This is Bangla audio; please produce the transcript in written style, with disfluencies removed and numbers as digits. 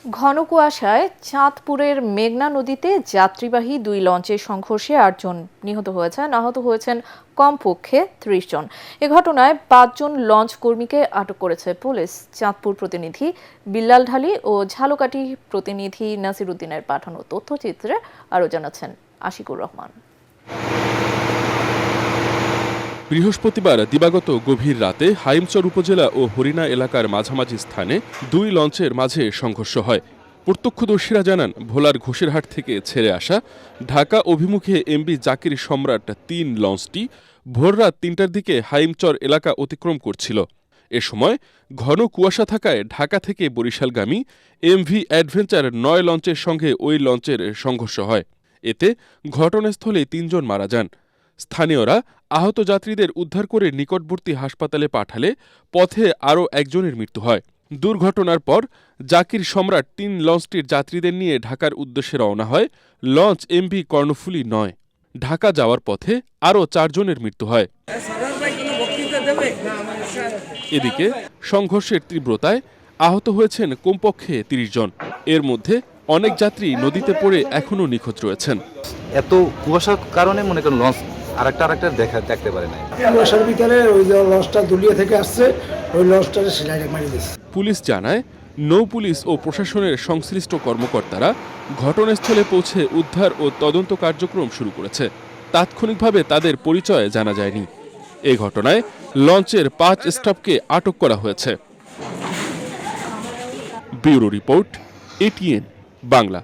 ঘন কুয়াশায় চাঁদপুরের মেঘনা নদীতে যাত্রীবাহী দুই লঞ্চের সংঘর্ষে ৮ জন নিহত হয়েছেন। আহত হয়েছেন কমপক্ষে ৩০ জন। এ ঘটনায় ৫ জন লঞ্চ কর্মীকে আটক করেছে পুলিশ। চাঁদপুর প্রতিনিধি বিল্লাল ঢালী ও ঝালকাঠি প্রতিনিধি নাসির উদ্দিনের পাঠানো তথ্যচিত্রে আরও জানাচ্ছেন আশিকুর রহমান। বৃহস্পতিবার দিবাগত গভীর রাতে হাইমচর উপজেলা ও হরিণা এলাকার মাঝামাঝি স্থানে দুই লঞ্চের মাঝে সংঘর্ষ হয়। প্রত্যক্ষদর্শীরা জানান, ভোলার ঘোষেরহাট থেকে ছেড়ে আসা ঢাকা অভিমুখে এমবি জাকির সম্রাট ৩ লঞ্চটি ভোররাত ৩টার দিকে হাইমচর এলাকা অতিক্রম করছিল। এ সময় ঘন কুয়াশা থাকায় ঢাকা থেকে বরিশালগামী এমভি অ্যাডভেঞ্চার ৯ লঞ্চের সঙ্গে ওই লঞ্চের সংঘর্ষ হয়। এতে ঘটনাস্থলে ৩ জন মারা যান। স্থানীয়রা আহত যাত্রীদের উদ্ধার করে নিকটবর্তী হাসপাতালে পাঠালে পথে আরও একজনের মৃত্যু হয়। দুর্ঘটনার পর জাকির সম্রাট ৩ লঞ্চটির যাত্রীদের নিয়ে ঢাকার উদ্দেশ্যে রওনা হয় লঞ্চ এমভি কর্ণফুলী ৯। ঢাকা যাওয়ার পথে আরও ৪ জনের মৃত্যু হয়। এদিকে সংঘর্ষের তীব্রতায় আহত হয়েছেন কমপক্ষে ৩০ জন। এর মধ্যে অনেক যাত্রী নদীতে পড়ে এখনও নিখোঁজ রয়েছেন। এত কুয়াশার কারণে মনে করেন লঞ্চ আরেকটা দেখতে পারে না। কুয়াশার ভিতরে ওই যে লঞ্চটা দুলিয়া থেকে আসছে, ওই লঞ্চটারে সেলাই মারি দিচ্ছে। পুলিশ জানায়, নৌ পুলিশ ও প্রশাসনের সংশ্লিষ্ট কর্মকর্তারা ঘটনাস্থলে পৌঁছে উদ্ধার ও তদন্ত কার্যক্রম শুরু করেছে। তাৎক্ষণিকভাবে তাদের পরিচয় জানা যায়নি। এ ঘটনায় লঞ্চের ৫ স্টাফকে আটক করা হয়েছে। Bureau report, ATN Bangla.